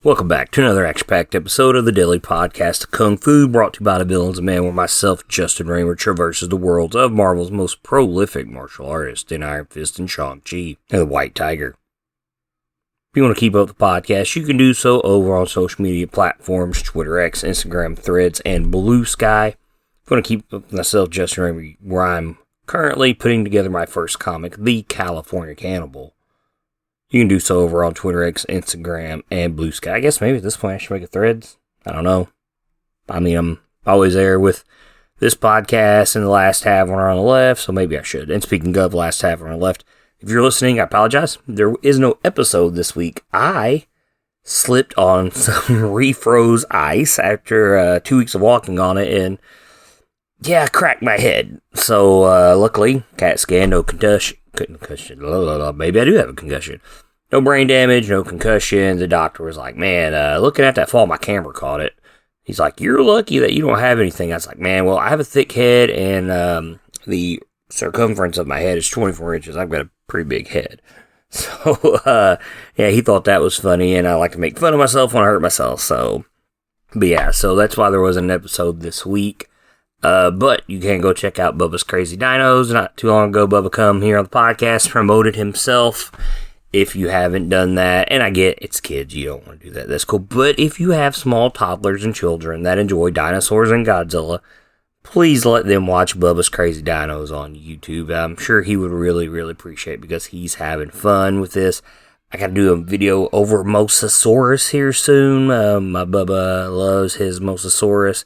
Welcome back to another action-packed episode of the Daily Podcast of Kung Fu, brought to you by the Villains of Man, where myself, Justin Raymer, traverses the worlds of Marvel's most prolific martial artists in Iron Fist and Shang-Chi and the White Tiger. If you want to keep up with the podcast, you can do so over on social media platforms, Twitter, X, Instagram, Threads, and Blue Sky. If you want to keep up with myself, Justin Raymer, where I'm currently putting together my first comic, The California Cannibal, you can do so over on Twitter, X, Instagram, and Blue Sky. I guess maybe at this point I should make a Threads. I don't know. I mean, I'm always there with this podcast and the last tavern on the left, so maybe I should. And speaking of last tavern on the left, if you're listening, I apologize. There is no episode this week. I slipped on some refroze ice after 2 weeks of walking on it, and yeah, I cracked my head. So luckily, CAT scan, no concussion. Maybe I do have a concussion. No brain damage, no concussion. The doctor was like, man, looking at that fall, my camera caught it. He's like, you're lucky that you don't have anything. I was like, man, well, I have a thick head, and the circumference of my head is 24 inches. I've got a pretty big head. So, yeah, he thought that was funny, and I like to make fun of myself when I hurt myself. So, but yeah, so that's why there wasn't an episode this week. But you can go check out Bubba's Crazy Dinos. Not too long ago, Bubba come here on the podcast, promoted himself. If you haven't done that, and I get it's kids, you don't want to do that, that's cool. But if you have small toddlers and children that enjoy dinosaurs and Godzilla, please let them watch Bubba's Crazy Dinos on YouTube. I'm sure he would really, really appreciate it because he's having fun with this. I got to do a video over Mosasaurus here soon. My Bubba loves his Mosasaurus.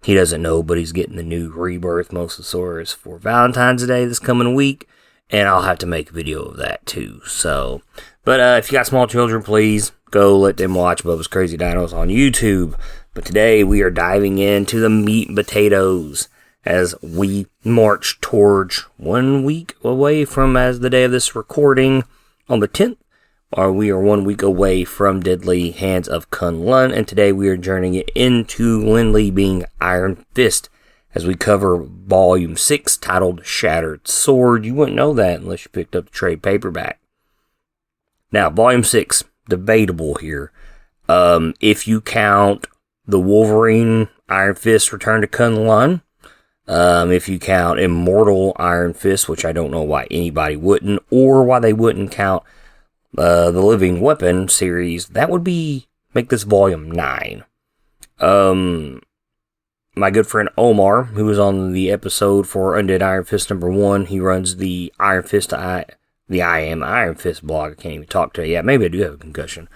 He doesn't know, but he's getting the new Rebirth Mosasaurus for Valentine's Day this coming week, and I'll have to make a video of that too. So, but if you got small children, please go let them watch Bubba's Crazy Dinos on YouTube. But today we are diving into the meat and potatoes as we march towards 1 week away from, as the day of this recording, on the 10th. We are 1 week away from Deadly Hands of Kun-Lun, and today we are journeying into Lin Li being Iron Fist as we cover Volume 6, titled Shattered Sword. You wouldn't know that unless you picked up the trade paperback. Now, Volume 6, debatable here. If you count the Wolverine Iron Fist Return to Kun-Lun, if you count Immortal Iron Fist, which I don't know why anybody wouldn't, or why they wouldn't count the Living Weapon series, that would make this volume 9. My good friend Omar, who was on the episode for Undead Iron Fist number 1, he runs the Iron Fist, the I Am Iron Fist blog. I can't even talk to you. Yeah, maybe I do have a concussion.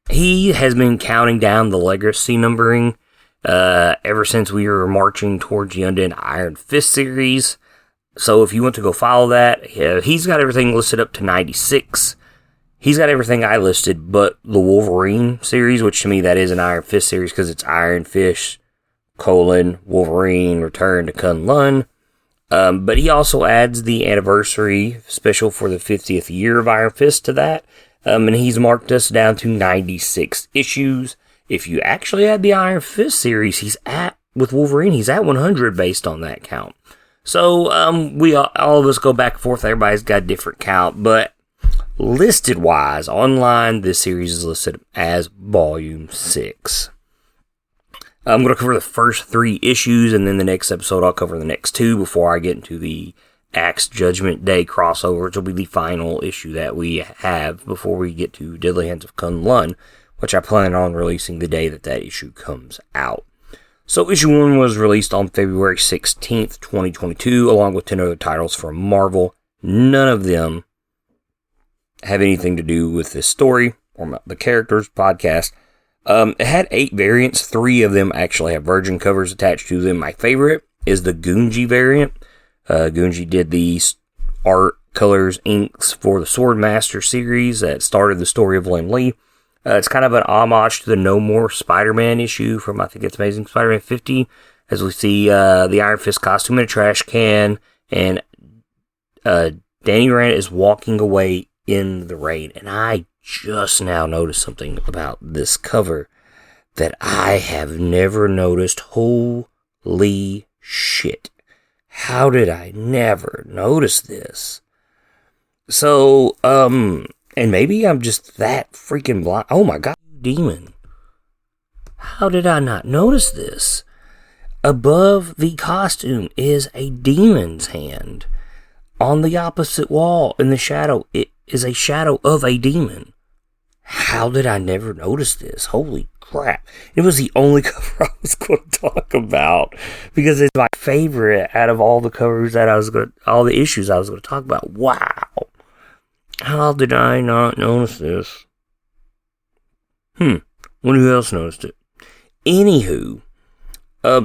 He has been counting down the legacy numbering ever since we were marching towards the Undead Iron Fist series. So if you want to go follow that, he's got everything listed up to 96. He's got everything I listed, but the Wolverine series, which to me that is an Iron Fist series because it's Iron Fist, Wolverine, Return to Kun-Lun. But he also adds the anniversary special for the 50th year of Iron Fist to that. And he's marked us down to 96 issues. If you actually add the Iron Fist series, with Wolverine, he's at 100 based on that count. So, we all of us go back and forth. Everybody's got a different count, but listed-wise, online, this series is listed as Volume 6. I'm going to cover the first 3 issues, and then the next episode I'll cover the next 2 before I get into the Axe Judgment Day crossover, which will be the final issue that we have before we get to Deadly Hands of Kun-Lun, which I plan on releasing the day that issue comes out. So, issue 1 was released on February 16th, 2022, along with 10 other titles from Marvel. None of them have anything to do with this story or the characters podcast. It had 8 variants. 3 of them actually have Virgin covers attached to them. My favorite is the Gunji variant. Gunji did the art, colors, inks for the Swordmaster series that started the story of Lin Li. It's kind of an homage to the No More Spider-Man issue from, I think it's Amazing Spider-Man 50, as we see the Iron Fist costume in a trash can, and Danny Rand is walking away in the rain. And I just now noticed something about this cover that I have never noticed. Holy shit. How did I never notice this? So, And maybe I'm just that freaking blind. Oh my god, demon. How did I not notice this? Above the costume is a demon's hand. On the opposite wall in the shadow, it is a shadow of a demon. How did I never notice this? Holy crap. It was the only cover I was going to talk about because it's my favorite out of all the covers that all the issues I was going to talk about. Wow. How did I not notice this? Wonder who else noticed it. Anywho,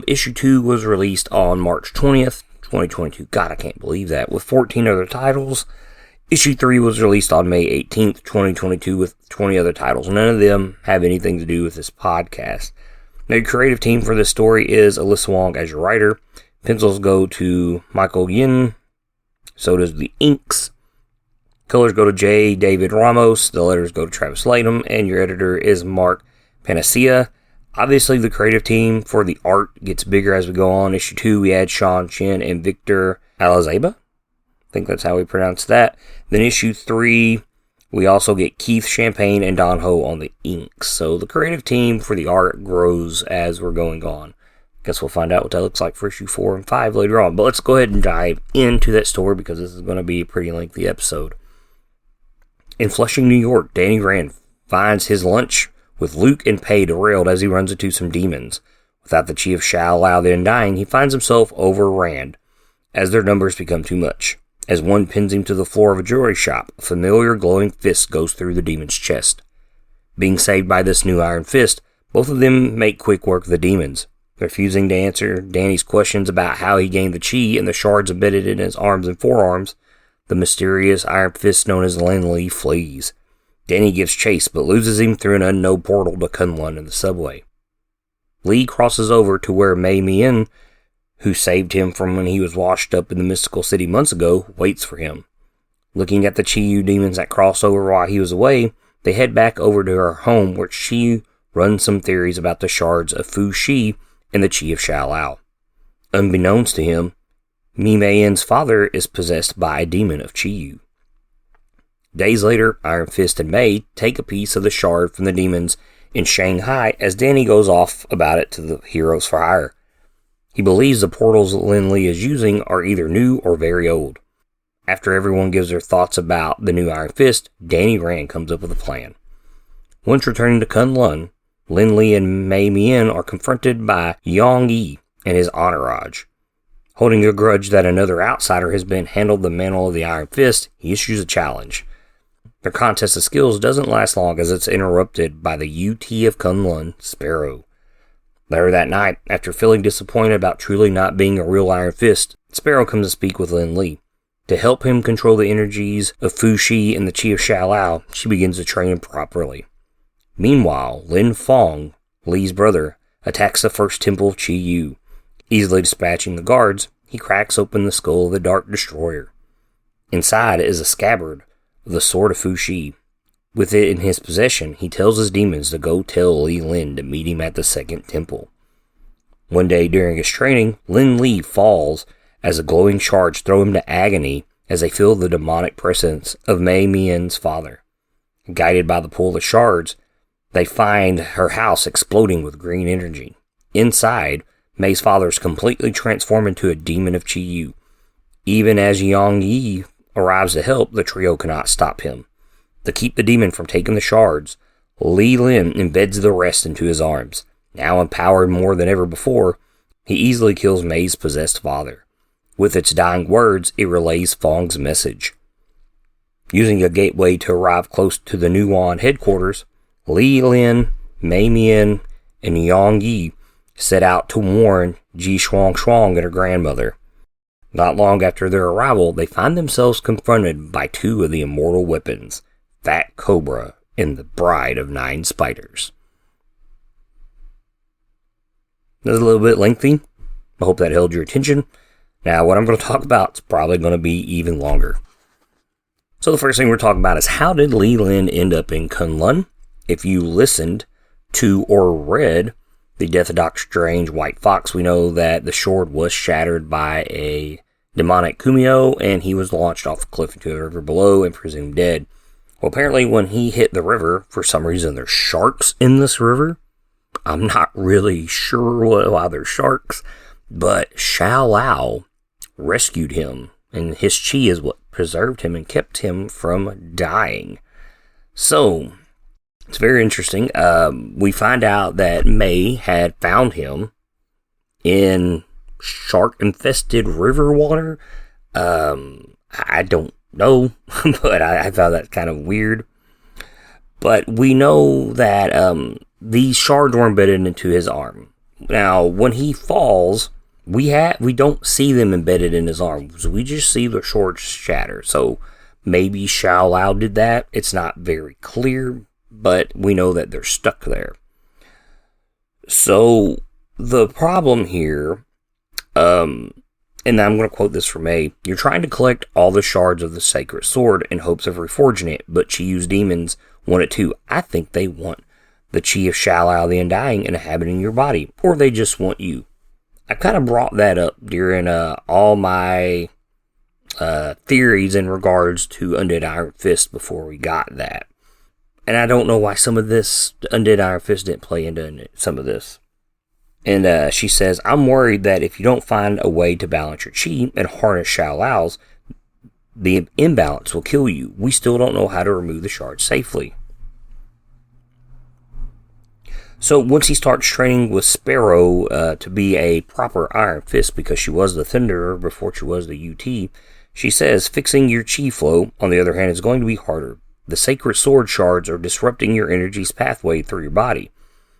issue 2 was released on March 20th, 2022. God, I can't believe that. With 14 other titles. Issue 3 was released on May 18th, 2022 with 20 other titles. None of them have anything to do with this podcast. Now, your creative team for this story is Alyssa Wong as your writer. Pencils go to Michael Yin. So does the inks. Colors go to J. David Ramos. The letters go to Travis Latham. And your editor is Mark Panacea. Obviously, the creative team for the art gets bigger as we go on. Issue 2, we add Sean Chen and Victor Alazaba. I think that's how we pronounce that. Then issue 3, we also get Keith Champagne and Don Ho on the inks. So the creative team for the art grows as we're going on. Guess we'll find out what that looks like for issue 4 and 5 later on. But let's go ahead and dive into that story because this is going to be a pretty lengthy episode. In Flushing, New York, Danny Rand finds his lunch with Luke and Pei derailed as he runs into some demons. Without the Chief Shao Lao then dying, he finds himself over Rand as their numbers become too much. As one pins him to the floor of a jewelry shop, a familiar glowing fist goes through the demon's chest. Being saved by this new iron fist, both of them make quick work of the demons. Refusing to answer Danny's questions about how he gained the chi and the shards embedded in his arms and forearms, the mysterious iron fist known as Lin Li flees. Danny gives chase but loses him through an unknown portal to Kun-Lun in the subway. Lee crosses over to where Mei Mian, who saved him from when he was washed up in the mystical city months ago, waits for him. Looking at the Chi-Yu demons that cross over while he was away, they head back over to her home where Chi runs some theories about the shards of Fu Shi and the Chi of Shao Lao. Unbeknownst to him, Mi Mei's father is possessed by a demon of Chi-Yu. Days later, Iron Fist and Mei take a piece of the shard from the demons in Shanghai as Danny goes off about it to the Heroes for Hire. He believes the portals Lin Li is using are either new or very old. After everyone gives their thoughts about the new Iron Fist, Danny Rand comes up with a plan. Once returning to Kun-Lun, Lin Li and Mei Mian are confronted by Yang Yi and his entourage. Holding a grudge that another outsider has been handled the mantle of the Iron Fist, he issues a challenge. Their contest of skills doesn't last long as it's interrupted by the UT of Kun-Lun, Sparrow. Later that night, after feeling disappointed about truly not being a real Iron Fist, Sparrow comes to speak with Lin Li. To help him control the energies of Fu Shi and the Chi of Shao Lao, she begins to train him properly. Meanwhile, Lin Fong, Li's brother, attacks the first temple of Chi-Yu. Easily dispatching the guards, he cracks open the skull of the Dark Destroyer. Inside is a scabbard of the sword of Fu Shi. With it in his possession, he tells his demons to go tell Li Lin to meet him at the second temple. One day during his training, Lin Li falls as the glowing shards throw him to agony as they feel the demonic presence of Mei Mian's father. Guided by the pull of the shards, they find her house exploding with green energy. Inside, Mei's father is completely transformed into a demon of Chi-Yu. Even as Yang Yi arrives to help, the trio cannot stop him. To keep the demon from taking the shards, Li Lin embeds the rest into his arms. Now empowered more than ever before, he easily kills Mei's possessed father. With its dying words, it relays Fong's message. Using a gateway to arrive close to the Nuon headquarters, Li Lin, Mei Mian, and Yang Yi set out to warn Ji Shuang and her grandmother. Not long after their arrival, they find themselves confronted by two of the immortal weapons, Fat Cobra and the Bride of Nine Spiders. That's a little bit lengthy. I hope that held your attention. Now, what I'm going to talk about is probably going to be even longer. So the first thing we're talking about is how did Li Lin end up in Kun-Lun? If you listened to or read the Death of Doctor Strange White Fox, we know that the sword was shattered by a demonic Kumio, and he was launched off a cliff into the river below and presumed dead. Well, apparently when he hit the river, for some reason there's sharks in this river. I'm not really sure why there's sharks, but Shao Lao rescued him, and his chi is what preserved him and kept him from dying. So, it's very interesting. We find out that Mei had found him in shark-infested river water. I don't know, but I found that kind of weird. But we know that these shards were embedded into his arm. Now, when he falls, we don't see them embedded in his arm. So we just see the shards shatter. So maybe Shao Lao did that. It's not very clear, but we know that they're stuck there. So the problem here, and I'm going to quote this from May, you're trying to collect all the shards of the sacred sword in hopes of reforging it, but Chiu's demons want it too. I think they want the chi of Shao Lao the Undying inhabiting your body, or they just want you. I kind of brought that up during all my theories in regards to Undead Iron Fist before we got that. And I don't know why some of this, Undead Iron Fist didn't play into some of this. And she says, I'm worried that if you don't find a way to balance your chi and harness Shao Lao's, the imbalance will kill you. We still don't know how to remove the shards safely. So once he starts training with Sparrow to be a proper Iron Fist, because she was the Thunderer before she was the UT, she says, fixing your chi flow, on the other hand, is going to be harder. The sacred sword shards are disrupting your energy's pathway through your body.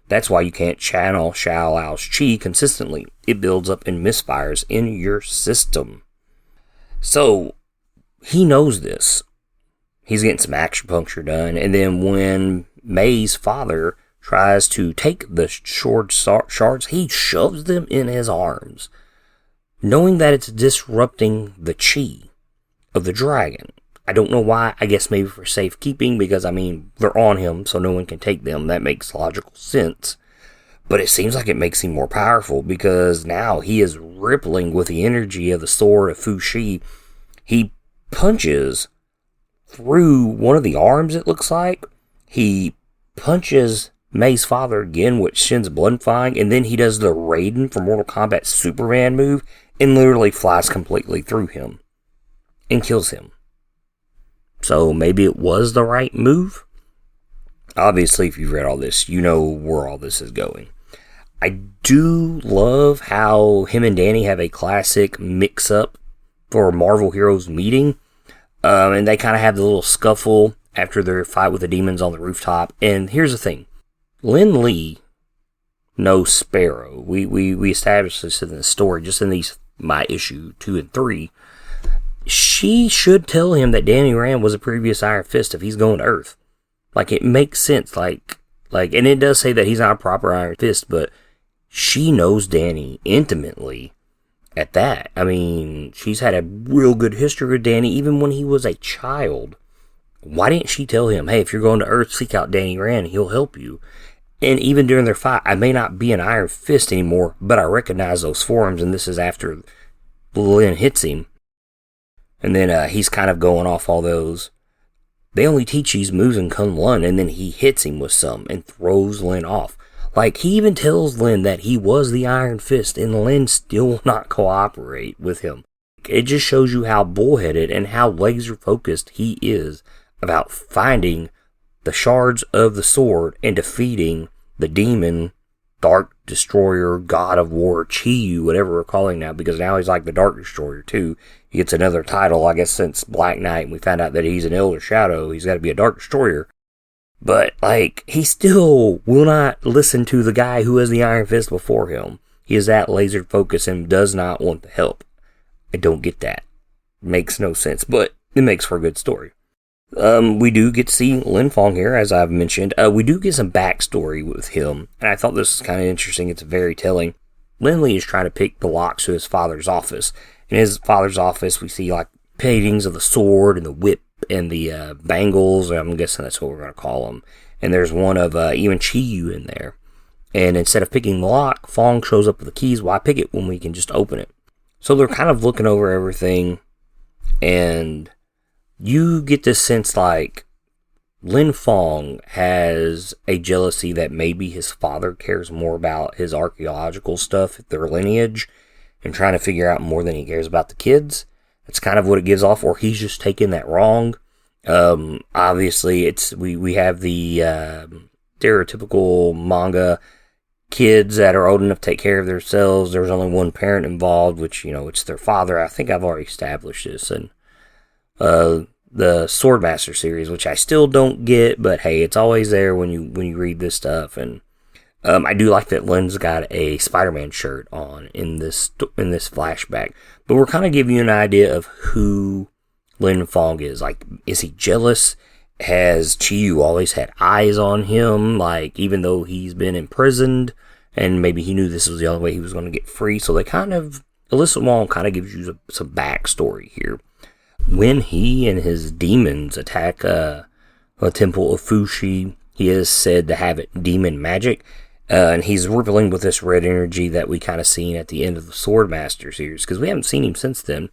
That's why you can't channel Shao Lao's chi consistently. It builds up and misfires in your system. So, he knows this. He's getting some acupuncture done, and then when Mei's father tries to take the shards, he shoves them in his arms, knowing that it's disrupting the chi of the dragon. I don't know why. I guess maybe for safekeeping, because, they're on him, so no one can take them. That makes logical sense. But it seems like it makes him more powerful, because now he is rippling with the energy of the sword of Fu Shi. He punches through one of the arms, it looks like. He punches Mei's father again, which sends blood flying, and then he does the Raiden from Mortal Kombat Superman move, and literally flies completely through him, and kills him. So maybe it was the right move. Obviously, if you've read all this, you know where all this is going. I do love how him and Danny have a classic mix-up for Marvel Heroes meeting. And they kind of have the little scuffle after their fight with the demons on the rooftop. And here's the thing. Lin Lee knows Sparrow. We established this in the story, just in my issue 2 and 3. She should tell him that Danny Rand was a previous Iron Fist if he's going to Earth. Like, it makes sense. Like, and it does say that he's not a proper Iron Fist, but she knows Danny intimately at that. She's had a real good history with Danny even when he was a child. Why didn't she tell him, hey, if you're going to Earth, seek out Danny Rand, he'll help you. And even during their fight, I may not be an Iron Fist anymore, but I recognize those forms, and this is after Lin hits him. And then he's kind of going off all those. They only teach these moves in Kun-Lun, and then he hits him with some and throws Lin off. Like, he even tells Lin that he was the Iron Fist, and Lin still will not cooperate with him. It just shows you how bullheaded and how laser-focused he is about finding the shards of the sword and defeating the demon, Dark Destroyer, God of War, Chi-Yu, whatever we're calling now, because now he's like the Dark Destroyer too. He gets another title, I guess, since Black Knight, and we found out that he's an Elder Shadow. He's got to be a Dark Destroyer. But, he still will not listen to the guy who has the Iron Fist before him. He is that laser focused and does not want the help. I don't get that. Makes no sense, but it makes for a good story. We do get to see Lin Fong here, as I've mentioned. We do get some backstory with him, and I thought this was kind of interesting. It's very telling. Lin Lee is trying to pick the locks to his father's office. In his father's office, we see, paintings of the sword and the whip and the bangles. I'm guessing that's what we're going to call them. And there's one of even Chi-Yu in there. And instead of picking the lock, Fong shows up with the keys. Why pick it when we can just open it? So they're kind of looking over everything, and you get this sense Lin Fong has a jealousy that maybe his father cares more about his archaeological stuff, their lineage, and trying to figure out more than he cares about the kids. That's kind of what it gives off, or he's just taking that wrong. Obviously, we have the stereotypical manga kids that are old enough to take care of themselves. There's only one parent involved, which, it's their father. I think I've already established this. And the Swordmaster series, which I still don't get, but hey, it's always there when you read this stuff. And I do like that Lin's got a Spider-Man shirt on in this flashback. But we're kind of giving you an idea of who Lin Fong is. Like, is he jealous? Has Chi-Yu always had eyes on him? Like, even though he's been imprisoned, and maybe he knew this was the only way he was going to get free. So Alyssa Wong kind of gives you some backstory here. When he and his demons attack a temple of Fushi, he is said to have demon magic. And he's rippling with this red energy that we kind of seen at the end of the Swordmaster series, because we haven't seen him since then.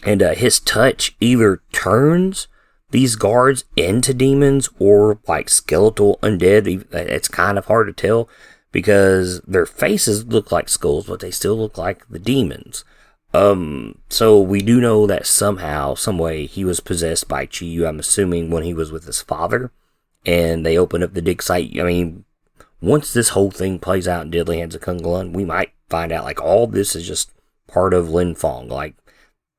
And his touch either turns these guards into demons or like skeletal undead. It's kind of hard to tell because their faces look like skulls, but they still look like the demons. So we do know that somehow, some way, he was possessed by Chi-Yu, I'm assuming when he was with his father, and they opened up the dig site. I mean, once this whole thing plays out in Deadly Hands of Kun-Lun, we might find out, like, all this is just part of Lin Fong, like,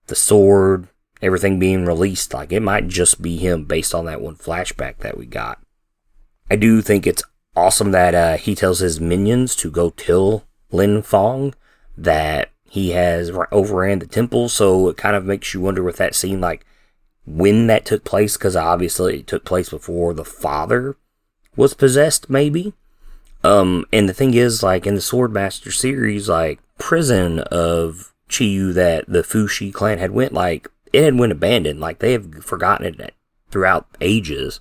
the sword, everything being released, like, it might just be him based on that one flashback that we got. I do think it's awesome that he tells his minions to go tell Lin Fong that he has overran the temple, so it kind of makes you wonder with that scene, like, when that took place, because obviously it took place before the father was possessed, maybe. And the thing is, like, in the Swordmaster series, like, prison of Chi-Yu that the Fushi clan had went, like, it had went abandoned, like, they have forgotten it throughout ages,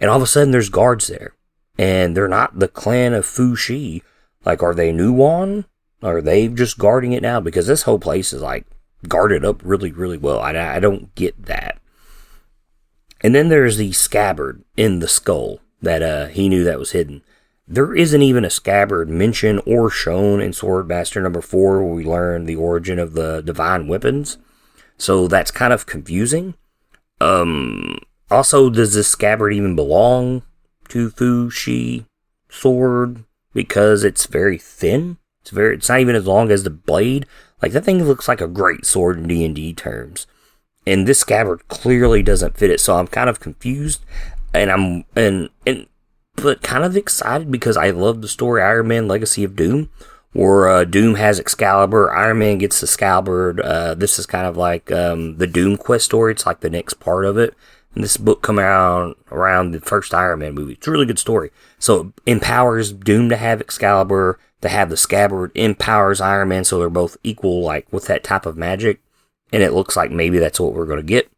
and all of a sudden there's guards there, and they're not the clan of Fushi. Like, are they Nuwan? Are they just guarding it now? Because this whole place is, like, guarded up really, really well. I don't get that. And then there's the scabbard in the skull that he knew that was hidden. There isn't even a scabbard mentioned or shown in Swordmaster number 4, where we learn the origin of the divine weapons. So that's kind of confusing. Also, does this scabbard even belong to Fushi sword? Because it's very thin. It's not even as long as the blade. Like, that thing looks like a great sword in D&D terms. And this scabbard clearly doesn't fit it, so I'm kind of confused. And but kind of excited because I love the story Iron Man Legacy of Doom, where Doom has Excalibur, Iron Man gets the scabbard. This is kind of like the Doom Quest story. It's like the next part of it. And this book come out around the first Iron Man movie. It's a really good story. So it empowers Doom to have Excalibur, to have the scabbard empowers Iron Man, so they're both equal, like, with that type of magic. And it looks like maybe that's what we're going to get.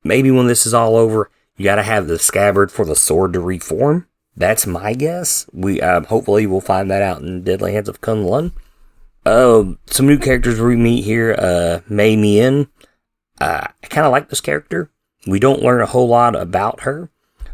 Maybe when this is all over, you got to have the scabbard for the sword to reform. That's my guess. We hopefully we'll find that out in Deadly Hands of Kun-Lun. Some new characters we meet here. Mei Mien. I kind of like this character. We don't learn a whole lot about her,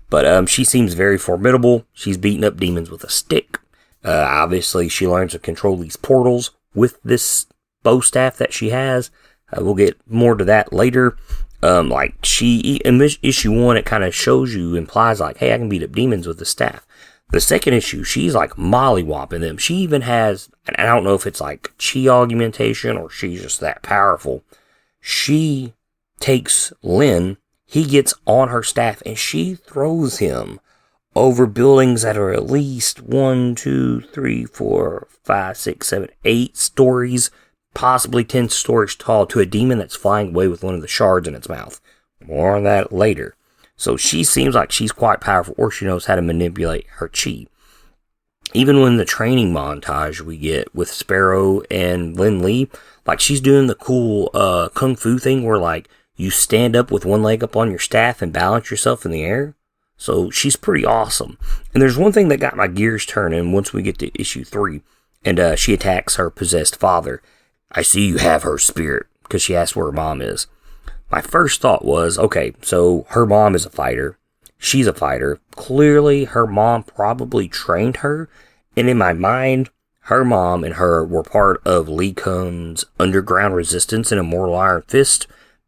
but she seems very formidable. She's beating up demons with a stick. Obviously, she learns to control these portals with this bow staff that she has. We'll get more to that later. Like, in issue 1, it kind of implies, like, hey, I can beat up demons with the staff. The second issue, she's, like, mollywopping them. She even has, and I don't know if it's, like, chi augmentation or she's just that powerful. She takes Lin, he gets on her staff, and she throws him over buildings that are at least 1, 2, 3, 4, 5, 6, 7, 8 stories, possibly 10 stories tall, to a demon that's flying away with one of the shards in its mouth. More on that later. So she seems like she's quite powerful, or she knows how to manipulate her chi. Even when the training montage we get with Sparrow and Lin Li, like, she's doing the cool kung fu thing where, like, you stand up with one leg up on your staff and balance yourself in the air. So she's pretty awesome. And there's one thing that got my gears turning once we get to issue 3, and she attacks her possessed father. I see you have her spirit, because she asked where her mom is. My first thought was, okay, so her mom is a fighter. she's a fighter. Clearly, her mom probably trained her. And in my mind, her mom and her were part of Lee Kun's underground resistance in Immortal Iron Fist.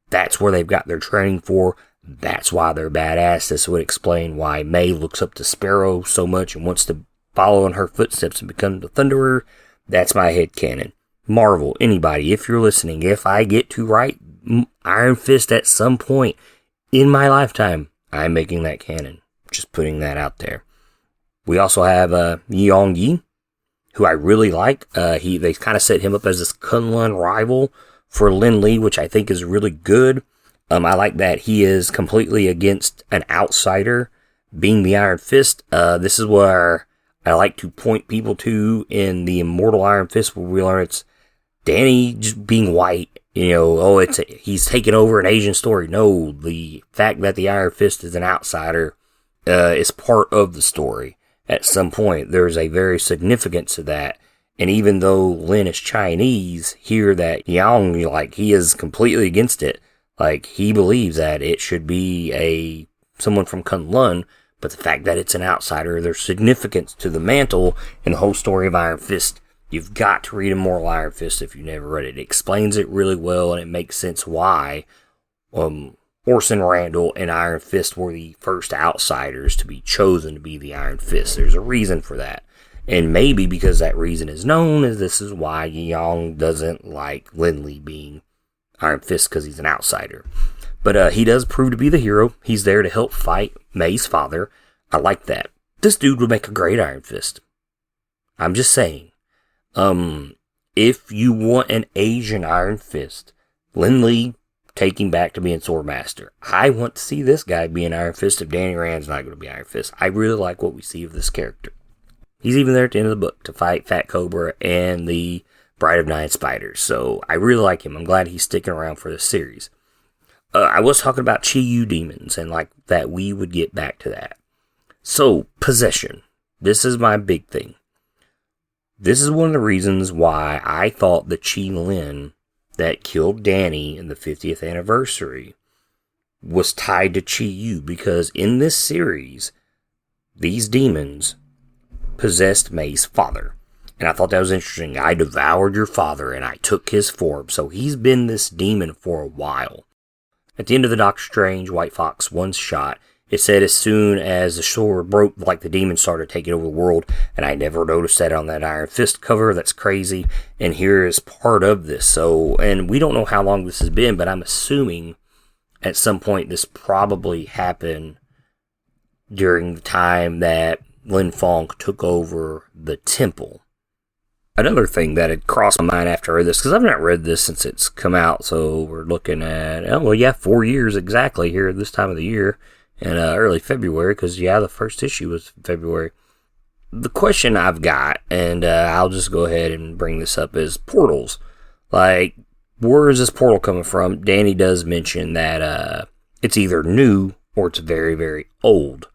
That's where they've got their training for. That's why they're badass. This would explain why May looks up to Sparrow so much and wants to follow in her footsteps and become the Thunderer. That's my headcanon. Marvel, anybody, if you're listening, if I get to write Iron Fist at some point in my lifetime, I'm making that canon. Just putting that out there. We also have Yeong Yi, who I really like. They kind of set him up as this Kun-Lun rival for Lin Lee, which I think is really good. I like that he is completely against an outsider being the Iron Fist. This is where I like to point people to in the Immortal Iron Fist, where we learn it's Danny just being white. He's taken over an Asian story. No, the fact that the Iron Fist is an outsider is part of the story. At some point, there's a very significance to that. And even though Lin is Chinese, here that Yang, he is completely against it. He believes that it should be someone from Kun-Lun, but the fact that it's an outsider, there's significance to the mantle and the whole story of Iron Fist. You've got to read Immortal Iron Fist if you've never read it. It explains it really well, and it makes sense why Orson Randall and Iron Fist were the first outsiders to be chosen to be the Iron Fist. There's a reason for that. And maybe because that reason is known, this is why Yang doesn't like Lin Lee being Iron Fist, because he's an outsider. But he does prove to be the hero. He's there to help fight May's father. I like that. This dude would make a great Iron Fist. I'm just saying. If you want an Asian Iron Fist, Lin Lee, take him back to being Swordmaster. I want to see this guy be an Iron Fist if Danny Rand's not going to be Iron Fist. I really like what we see of this character. He's even there at the end of the book to fight Fat Cobra and the Bride of Nine Spiders. So I really like him. I'm glad he's sticking around for this series. I was talking about Chi-Yu demons and that we would get back to that. So, possession. This is my big thing. This is one of the reasons why I thought the Chi-Lin that killed Danny in the 50th anniversary was tied to Chi-Yu, because in this series, these demons possessed May's father. And I thought that was interesting. I devoured your father and I took his form. So he's been this demon for a while. At the end of the Doctor Strange White Fox one shot, it said as soon as the sword broke, the demons started taking over the world. And I never noticed that on that Iron Fist cover. That's crazy. And here is part of this. So, and we don't know how long this has been, but I'm assuming at some point this probably happened during the time that Lin Fong took over the temple. Another thing that had crossed my mind after I read this, because I've not read this since it's come out, so we're looking at, 4 years exactly here this time of the year, in early February, because, the first issue was February. The question I've got, and I'll just go ahead and bring this up, is portals. Where is this portal coming from? Danny does mention that it's either new or it's very, very old.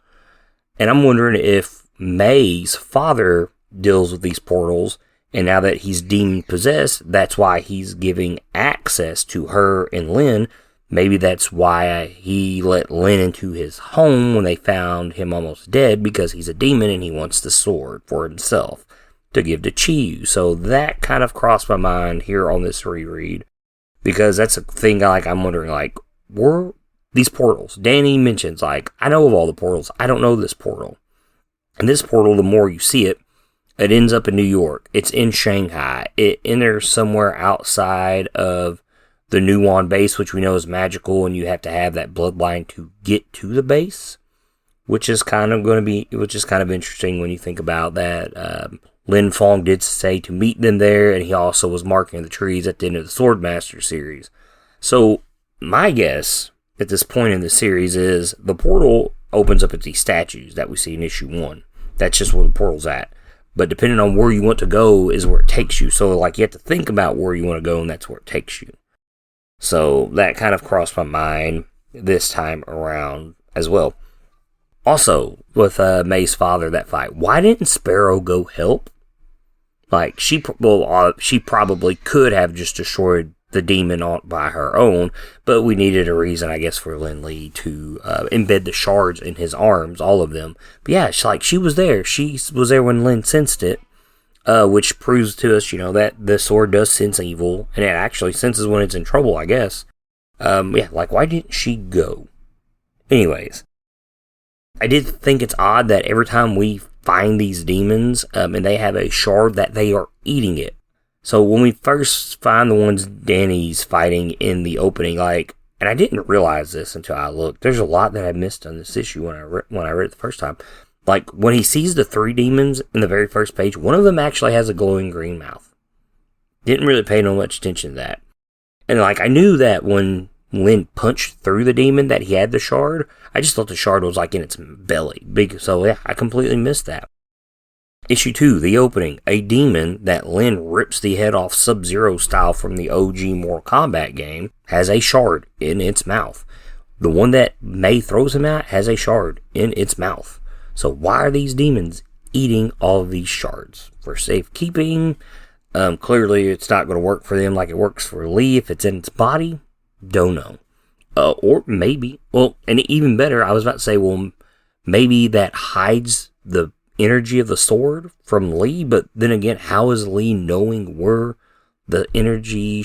And I'm wondering if May's father deals with these portals, and now that he's deemed possessed, that's why he's giving access to her and Lin. Maybe that's why he let Lin into his home when they found him almost dead, because he's a demon and he wants the sword for himself to give to Chi-Yu. So that kind of crossed my mind here on this reread, because that's a thing I'm wondering, were these portals? Danny mentions, I know of all the portals, I don't know this portal. And this portal, the more you see it, it ends up in New York. It's in Shanghai. It enters somewhere outside of the Nuwan base, which we know is magical, and you have to have that bloodline to get to the base, which is kind of interesting when you think about that. Lin Fong did say to meet them there, and he also was marking the trees at the end of the Swordmaster series. So my guess at this point in the series is the portal opens up at these statues that we see in issue 1. That's just where the portal's at. But depending on where you want to go is where it takes you. So you have to think about where you want to go, and that's where it takes you. So that kind of crossed my mind this time around as well. Also, with May's father, that fight, why didn't Sparrow go help? She probably could have just destroyed the demon on by her own, but we needed a reason, I guess, for Lin Li to embed the shards in his arms, all of them. But yeah, she was there. She was there when Lin sensed it, which proves to us, that the sword does sense evil, and it actually senses when it's in trouble, I guess. Why didn't she go? Anyways, I did think it's odd that every time we find these demons, and they have a shard, that they are eating it. So when we first find the ones Danny's fighting in the opening, and I didn't realize this until I looked. There's a lot that I missed on this issue when I read it the first time. When he sees the 3 demons in the very first page, one of them actually has a glowing green mouth. Didn't really pay no much attention to that. And I knew that when Lin punched through the demon that he had the shard. I just thought the shard was in its belly. So yeah, I completely missed that. Issue 2, the opening. A demon that Lin rips the head off Sub-Zero style from the OG Mortal Kombat game has a shard in its mouth. The one that May throws him at has a shard in its mouth. So why are these demons eating all of these shards? For safekeeping? Clearly it's not going to work for them like it works for Lee if it's in its body. Don't know. Or maybe, and even better, I was about to say, maybe that hides the energy of the sword from Lee, but then again, how is Lee knowing where the energy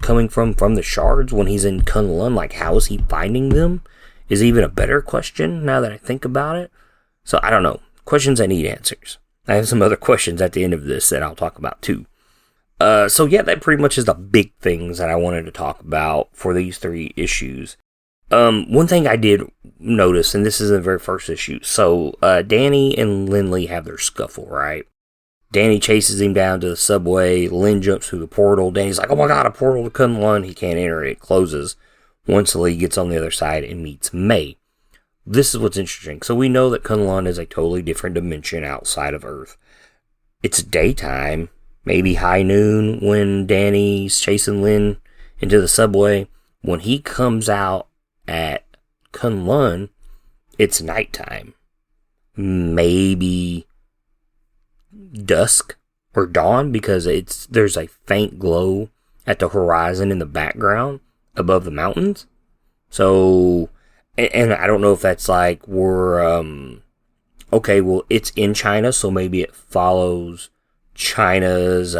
coming from the shards when he's in Kun-Lun? How is he finding them? Is even a better question now that I think about it. So I don't know. Questions I need answers. I have some other questions at the end of this that I'll talk about too. So yeah, that pretty much is the big things that I wanted to talk about for these 3 issues. One thing I did notice, and this is in the very first issue, so Danny and Lin Li have their scuffle, right? Danny chases him down to the subway, Lin jumps through the portal, Danny's like, oh my god, a portal to Kun-Lun, he can't enter it, closes. Once Lee gets on the other side and meets May. This is what's interesting. So we know that Kun-Lun is a totally different dimension outside of Earth. It's daytime, maybe high noon when Danny's chasing Lin into the subway. When he comes out at Kun-Lun, it's nighttime. Maybe dusk or dawn, because there's a faint glow at the horizon in the background above the mountains. So, and I don't know if that's it's in China, so maybe it follows China's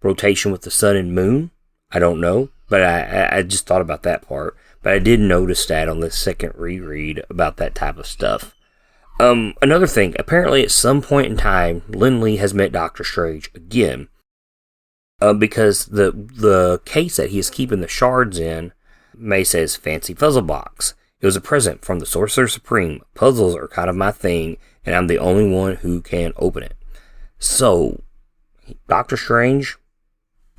rotation with the sun and moon. I don't know, but I just thought about that part. But I did notice that on this second reread about that type of stuff. Another thing, apparently at some point in time, Lin Li has met Doctor Strange again. Because the case that he is keeping the shards in, May says, fancy puzzle box. It was a present from the Sorcerer Supreme. Puzzles are kind of my thing, and I'm the only one who can open it. So, Doctor Strange,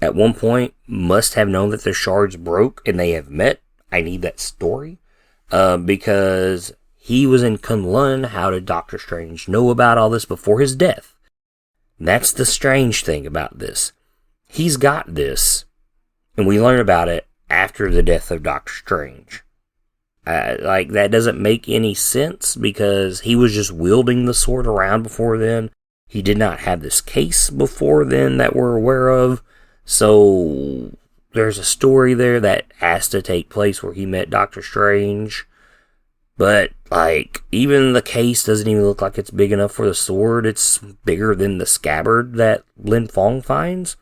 at one point, must have known that the shards broke, and they have met. I need that story. Because he was in Kun-Lun. How did Doctor Strange know about all this before his death? That's the strange thing about this. He's got this, and we learn about it after the death of Doctor Strange. That doesn't make any sense, because he was just wielding the sword around before then. He did not have this case before then that we're aware of. So there's a story there that has to take place where he met Doctor Strange. But, even the case doesn't even look like it's big enough for the sword. It's bigger than the scabbard that Lin Fong finds.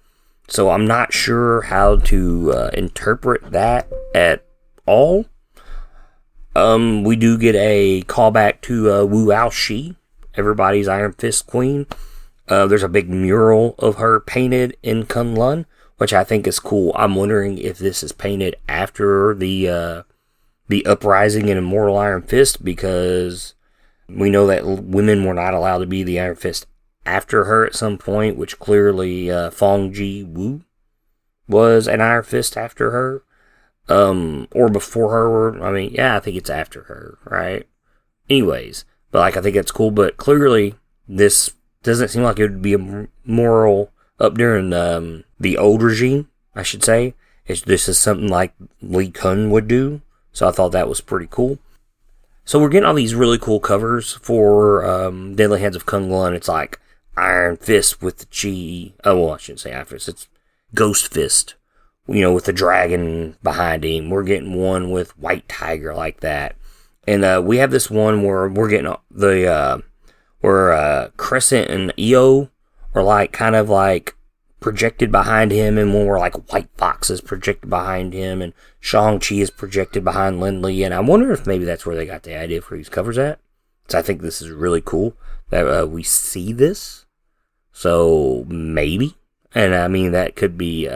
So I'm not sure how to interpret that at all. We do get a callback to Wu Aoshi, everybody's Iron Fist Queen. There's a big mural of her painted in Kun-Lun, which I think is cool. I'm wondering if this is painted after the uprising in Immortal Iron Fist, because we know that women were not allowed to be the Iron Fist after her at some point, which clearly Fong Ji-Woo was an Iron Fist after her. Or before her. I think it's after her, right? Anyways, but I think that's cool, but clearly this doesn't seem like it would be a moral up during the old regime, I should say. This is something like Lee Kun would do, so I thought that was pretty cool. So we're getting all these really cool covers for Deadly Hands of Kun-Lun. It's Iron Fist with the chi. Oh, well, I shouldn't say Iron Fist. It's Ghost Fist with the dragon behind him. We're getting one with White Tiger like that. And we have this one where we're getting where Crescent and Eo are like kind of like projected behind him, and one where like White Fox is projected behind him, and Shang-Chi is projected behind Lin Li. And I wonder if maybe that's where they got the idea for these covers at. So I think this is really cool that we see this. So maybe. And I mean, that could be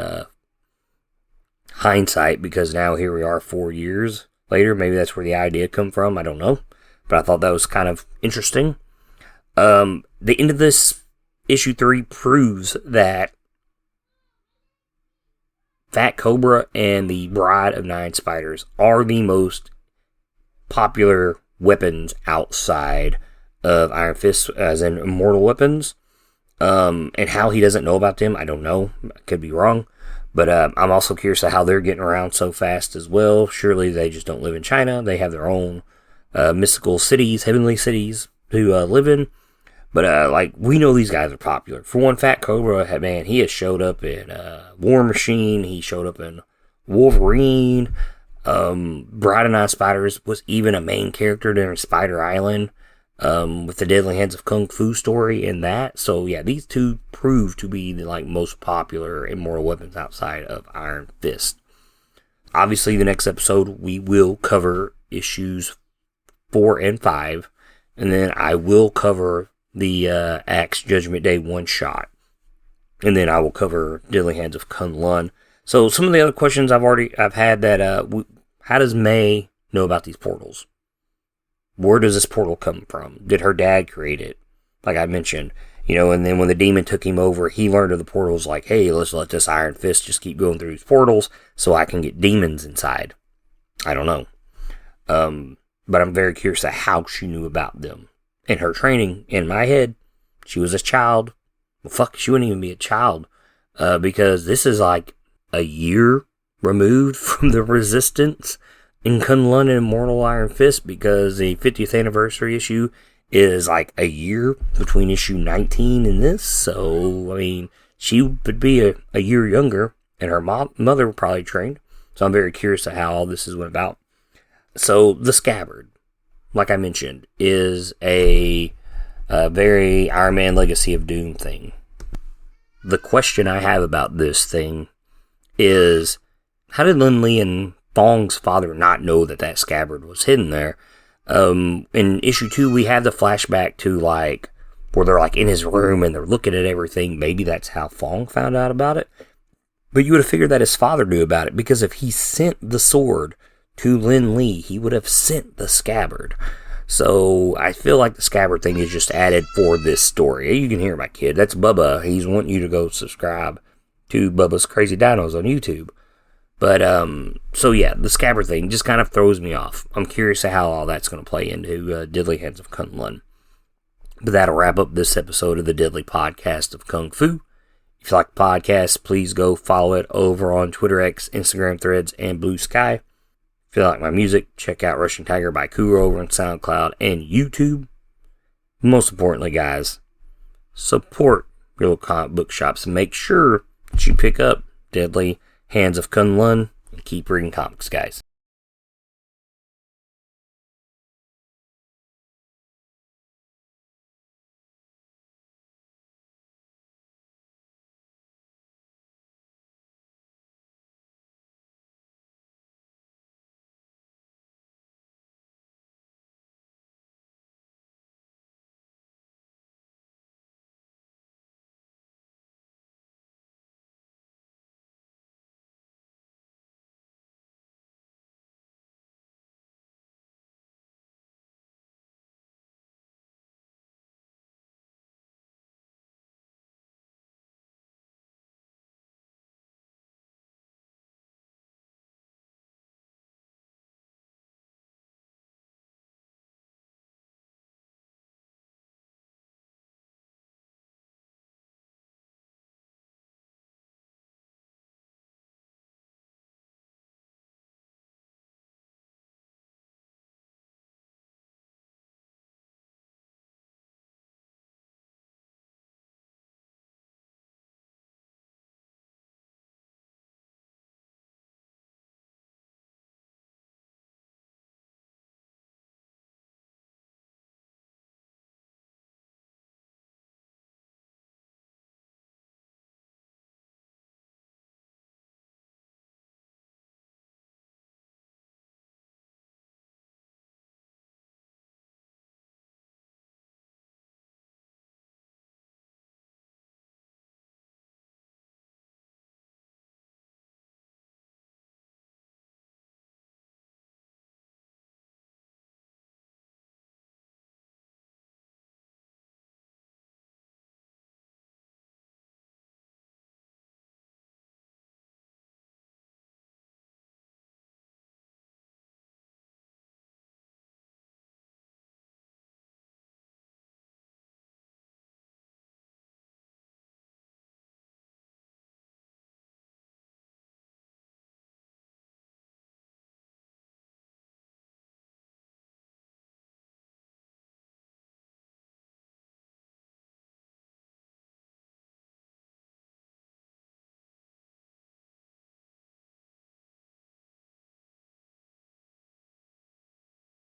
hindsight, because now here we are 4 years later. Maybe that's where the idea come from. I don't know. But I thought that was kind of interesting. The end of this issue 3 proves that Fat Cobra and the Bride of Nine Spiders are the most popular weapons outside of Iron Fist, as in immortal weapons. And how he doesn't know about them, I don't know. I could be wrong. But I'm also curious to how they're getting around so fast as well. Surely they just don't live in China. They have their own mystical cities, heavenly cities to live in. But like, we know these guys are popular. For one, Fat Cobra, man, he has showed up in War Machine. He showed up in Wolverine. Bride of Nine Spiders was even a main character during Spider Island, with the Deadly Hands of Kung Fu story in that. So yeah, these two prove to be the like most popular immortal weapons outside of Iron Fist. Obviously, the next episode we will cover issues 4 and 5, and then I will cover the Axe Judgment Day one shot, and then I will cover Deadly Hands of Kun-Lun. So some of the other questions I've had that how does May know about these portals? Where does this portal come from? Did her dad create it? Like I mentioned, and then when the demon took him over, he learned of the portals like, hey, let's let this Iron Fist just keep going through these portals so I can get demons inside. I don't know. But I'm very curious to how she knew about them. And her training, in my head, she was a child. Well, fuck, she wouldn't even be a child. Because this is like a year removed from the Resistance in Kun-Lun and Immortal Iron Fist, because the 50th anniversary issue is like a year between issue 19 and this. So, I mean, she would be a year younger, and her mother probably trained. So I'm very curious to how all this is went about. So, the scabbard, like I mentioned, is a very Iron Man Legacy of Doom thing. The question I have about this thing is, how did Lin Li and Fong's father not know that scabbard was hidden there? In issue 2, we have the flashback to like where they're like in his room and they're looking at everything. Maybe that's how Fong found out about it. But you would have figured that his father knew about it, because if he sent the sword to Lin Li, he would have sent the scabbard. So I feel like the scabbard thing is just added for this story. You can hear my kid. That's Bubba. He's wanting you to go subscribe to Bubba's Crazy Dinos on YouTube. But, so yeah, the scabbard thing just kind of throws me off. I'm curious to how all that's going to play into Deadly Hands of Kun-Lun. But that'll wrap up this episode of the Deadly Podcast of Kung Fu. If you like the podcast, please go follow it over on Twitter, X, Instagram, Threads, and Blue Sky. If you like my music, check out Russian Tiger by Kuro over on SoundCloud and YouTube. Most importantly, guys, support your local comic book shops and make sure that you pick up Deadly Hands of Kun-Lun and keep reading comics, guys.